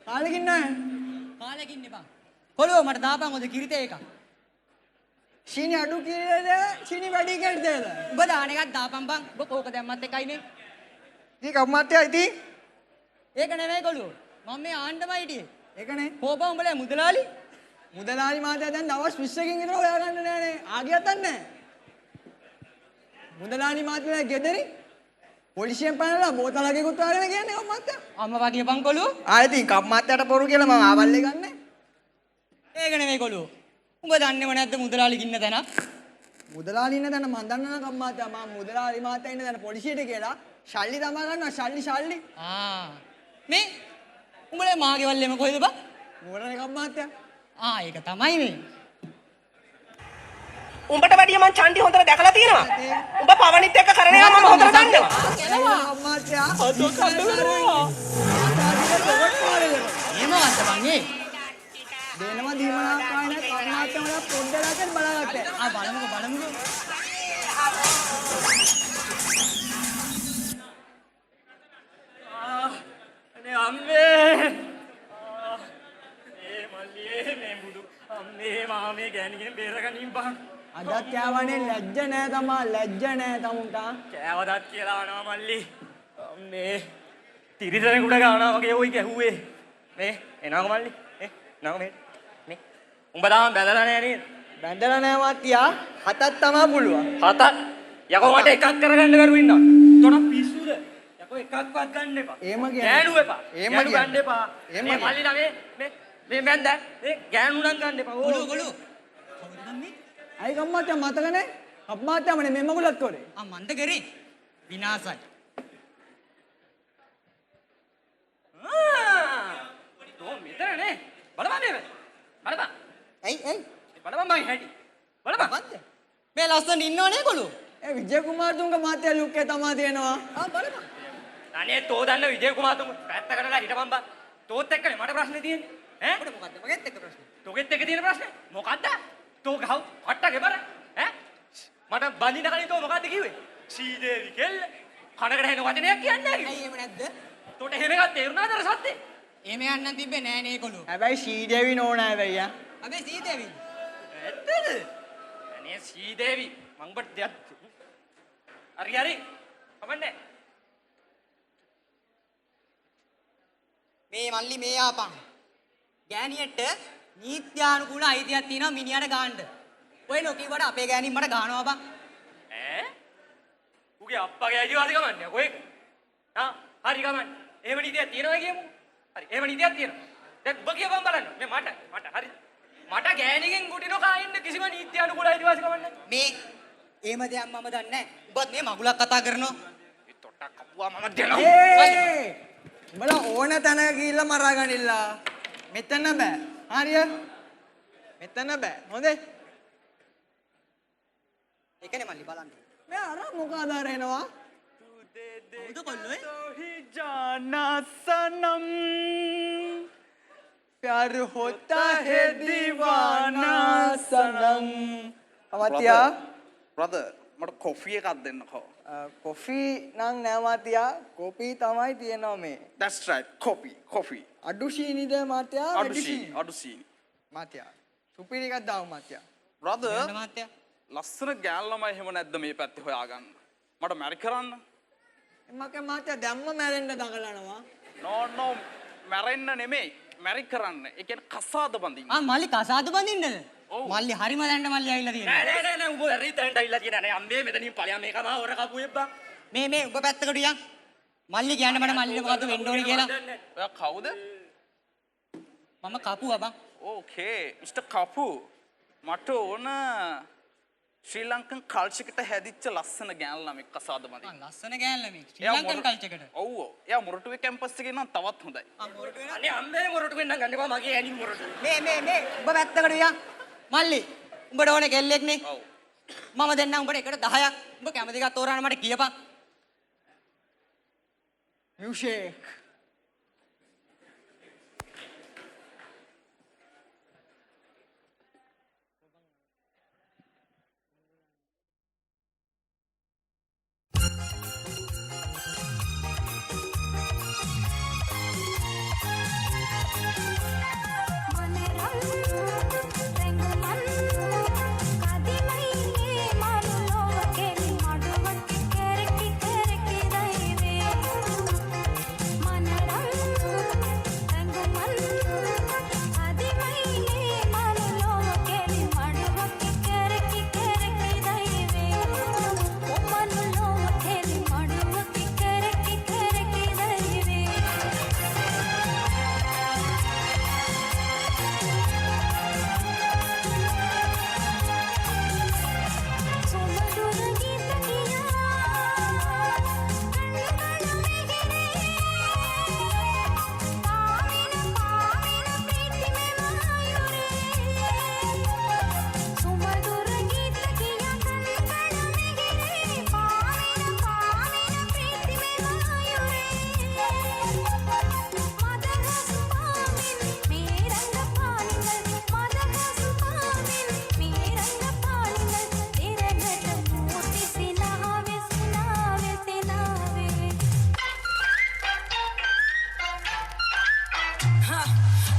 කාලෙකින් නැහැ. කාලෙකින් නේ බං. කොළුව මට දාපන් ඔද කිරිතේ එකක්. සීනි අඩු කිරිතේද සීනි වැඩි කිරිතේද? ඔබ දාන එකක් දාපන් බං. ඔබ කෝක දැම්මත් එකයිනේ. ඉතින් කම්මාත්‍යා ඉතින් ඒක නෙමෙයි කොළුව. මම මේ ආණ්ඩමයි හිටියේ. ඒකනේ. කෝපම් උඹලා මුදලාලි. මුදලාලි මාත්‍යා දැන් දවස් 20කින් විතර හොයාගන්න නෑනේ. ආගියත් නැහැ. මුදලාලි මාත්‍යා ගෙදරි පොලිසියෙන් පැනලා බෝතලකෙකුත් අරගෙන කියන්නේ කම්මාත්‍යා. අම්මා වගේ බං කොළුව. ඉතින් කම්මාත්‍යාට පොරු කියලා මම ආවල්ලේ ගන්නෑ. ඒක නෙමෙයි කොළුව. උඹ දන්නේව නැද්ද මුදලාලි ඉන්න තැන? මුදලාලි ඉන්න තැන මම දන්නා කම්මාත්‍යා මම මුදලාලි මාත්‍යා ඉන්න තැන පොලිසියට කියලා ශල්ලි තමා ගන්නවා ශල්ලි. මේ උඹලා මාගේ වල්ලෙම කොහෙද බං? මොකටද කම්මාත්‍යා? ඒක තමයි මේ. උඹට වැඩිය මං චන්ඩි හොඳට දැකලා තියෙනවා. උඹ පවනිත් එක්ක කරන එක මම හොඳට දන්නවා. කම්මාත්‍යා අද කඩනවා. එහෙම වත්ත බං ඒ. දෙනවා දීමනා කායන කම්මාත්‍යා වල පොඩ්ඩලකට බලාගත්තා. බලමුකෝ. අනේ අම්මේ. මල්ලියේ මේ බුදු අම්මේ මාමේ ගෑණිගෙන් බේරගනින් බං. අදත් කෑවනේ ලැජ්ජ නෑ තමුන්ට. කෑවදත් කියලා අනවා මල්ලි. අම්මේ තිරිසනෙකුට ගානවා වගේ ওই ගැහුවේ. මේ එනවාක මල්ලි. නෝ මේ. උඹ තාම බැලලා නෑ නේද? බැඳලා නෑ මාත්‍යා. හතක් තමයි පුළුවන්. හතක්. යකෝ මට එකක් කරගන්න බැරුව ඉන්නවා. තොර පිස්සුද? යකෝ එකක්වත් ගන්න එපා. එහෙම කියන්නේ. ගෑනු එපා. එහෙම ගන්න එපා. මේ මල්ලි නම මේ බැන්ද? මේ ගෑනු නම් ගන්න එපා. කොළුව. කවුද බං මේ? අයි කම්මාත්‍යා මතක නෑ? කම්මාත්‍යාමනේ මෙම්ම ගුලත් කරේ. මන්ද කරේ. විනාසයි. තෝ මෙතන නේ. බලපන් මේ. බලපන්. ඇයි? බලපන් මගේ හැටි. බලපන්. මේ ලස්සන ඉන්නවනේ කොළුව. ඒ විජය කුමාරතුංග මාත්‍යා ලුක් එක තමයි තියෙනවා. බලපන්. අනේ තෝ දන්න විජය කුමාරතුංග පැත්ත කරලා හිටපන් බං. තෝත් එක්කනේ මට ප්‍රශ්නේ තියෙන්නේ. ඈ? මොකද්ද? මගෙත් එක්ක ප්‍රශ්න. තෝගෙත් එක්ක තියෙන ප්‍රශ්නේ. මොකද්ද? තෝ ගහව හට්ටගේ බර. ඈ? මට බඳින්න කලින් තෝ මොකද්ද කිව්වේ? සීදේවි කෙල්ල. කනකට හෙන වචනයක් කියන්නේ නැහැ කිව්වේ. ඇයි එහෙම නැද්ද? තෝට එහෙම එකක් තේරුණාද අර සද්දේ? එහෙම යන්න තිබ්බේ නෑ නේ කොළුව. හැබැයි ශ්‍රීදේවි නෝනා හැබැයි ආ. අබේ සීතේවි. ඇත්තද? අනේ සීදේවි මං ඔබට දෙයක් හරි කමන්නේ. මේ මල්ලි මේ ආපන්. ගෑණියට නීත්‍යානුකූල අයිතියක් තියෙනවා මිනිහට ගාන්න. ඔය නොකියවට අපේ ගෑණින් මට ගානවා බං. ඈ? උගේ අප්පගේ අයිතිවාසිකම කමන්නේ කොහෙක? හරි කමන්නේ. එහෙම නීතියක් තියෙනවා කියමු. හරි එහෙම නීතියක් තියෙනවා. දැන් ඔබ කියපන් බලන්න. මේ මට හරි. මට ගෑණිගෙන් ගුටි නොකා ඉන්න කිසිම නීත්‍යානුකූල අයිතිවාසිකමක් නැහැ. මේ එහෙම දෙයක් මම දන්නේ නැහැ. ඔබත් මේ මගුලක් කතා කරනවා. ඒ තොට්ටක් කපුවා මම දෙනවා. උඹලා ඕන තැන ගිහිල්ලා මරාගනින්න. මෙතන බෑ. හරිය? මෙතන බෑ. හොඳේ? ඒකනේ මල්ලි බලන්න. මේ අර මොකද අරනවා? උද කොල්ලෝ ही जाना सनम प्यार होता है दीवाना सनम අමත්‍යා brother මට කොෆි එකක් දෙන්නකෝ. කොෆි නම් නෑ මාත්‍යා කොපි තමයි තියෙනවා මේ. That's right coffee අඩු සීනිද මාත්‍යා අඩු සීනි මාත්‍යා සුපිරි එකක් දාමු මාත්‍යා. brother මාත්‍යා ලස්සන ගෑල් ළමයි එහෙම නැද්ද මේ පැත්තේ හොයාගන්න මට මැරි කරන්න. මගේ මාත්‍යා දැම්ම මැරෙන්න දඟලනවා. no මැරෙන්න නෙමෙයි මැරි කරන්න. ඒ කියන්නේ කසාද බඳින්න. මල්ලි කසාද බඳින්නද? මල්ලි හරිම දැන්න මල්ලි ඇවිල්ලා තියෙනවා. නෑ උඹ රීතෙන්ට ඇවිල්ලා තියෙන නේ අම්මේ මෙතනින් ඵලයන් මේක මා හොර කපුවෙක් බං. මේ උඹ පැත්තකට යන්. මල්ලි කියන්න මට මල්ලිට මොකද්ද වෙන්න ඕනේ කියලා. ඔයා කවුද? මම කපුවා බං. okay Mr. කපු මට ඕන ශ්‍රී ලංකන් කල්චර් එකට හැදිච්ච ලස්සන ගෑනු ළමෙක් කසාද බඳින්න. ලස්සන ගෑනු ළමෙක්. ශ්‍රී ලංකන් කල්චර් එකට. ඔව් එයා මොරටුවේ කැම්පස් එකේ නම් තවත් හොඳයි. මොරටුවේ අනේ අම්මේ මොරටුවෙන් නම් ගන්න එපා මගේ ඇණි මොරටු. මේ උඹ පැත්තකට යන්. මල්ලි උඹට ඕනේ කෙල්ලෙක් නේ. ඔව්. මම දෙන්නම් උඹට එකට 10ක්. උඹ කැමති එකක් තෝරන්න මට කියපන්. මියුෂේක්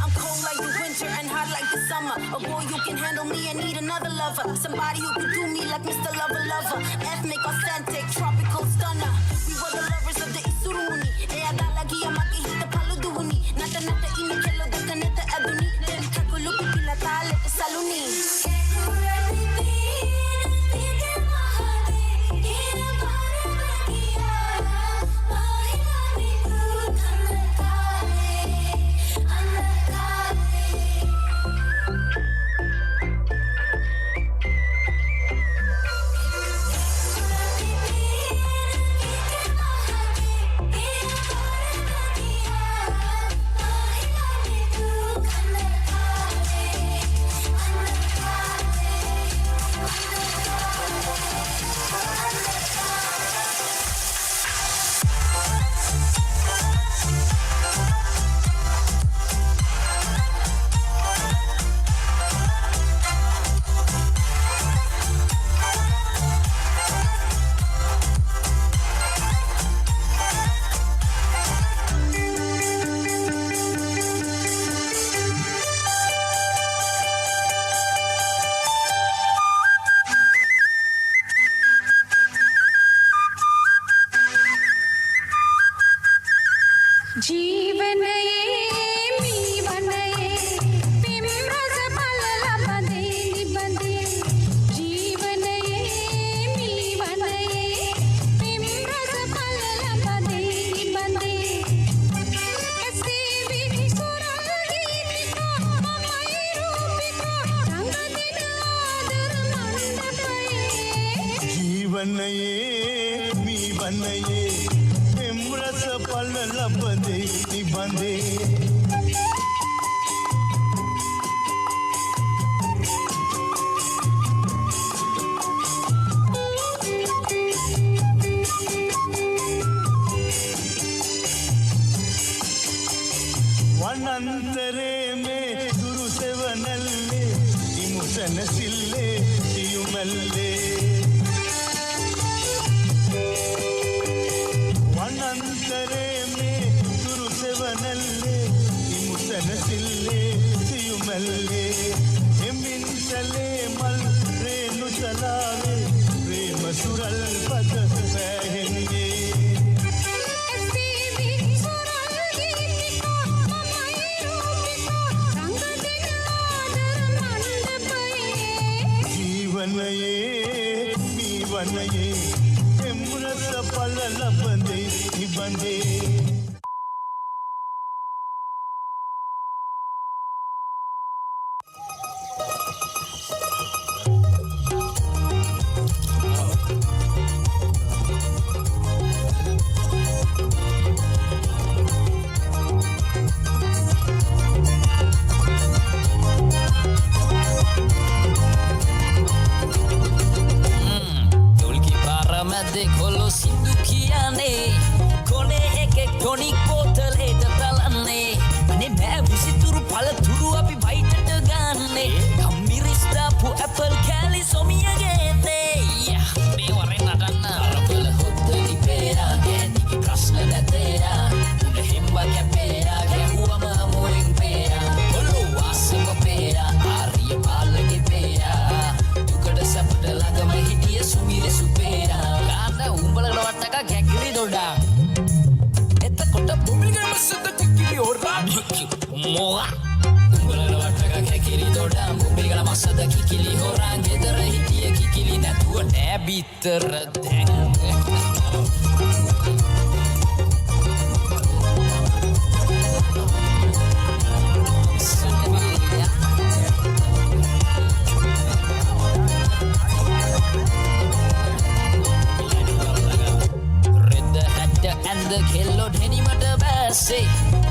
I'm cold like the winter and hot like the summer. A boy you can handle me and need another lover. Somebody who can do me like Mr. Lover Lover. Ethnic, authentic, tropical stunner. We were the lovers of the Isurumuni. Eya dalagi amagi hita paluduni. Nata nata ini kelo daka neta aduni. Dem kakulu pipila tale saluni.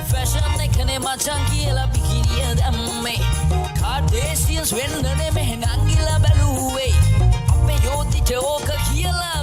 Fashion ekane machan kiyala bikiniya damme Kardashians wennane mehe nangila baluwe appe yodita oka kiyala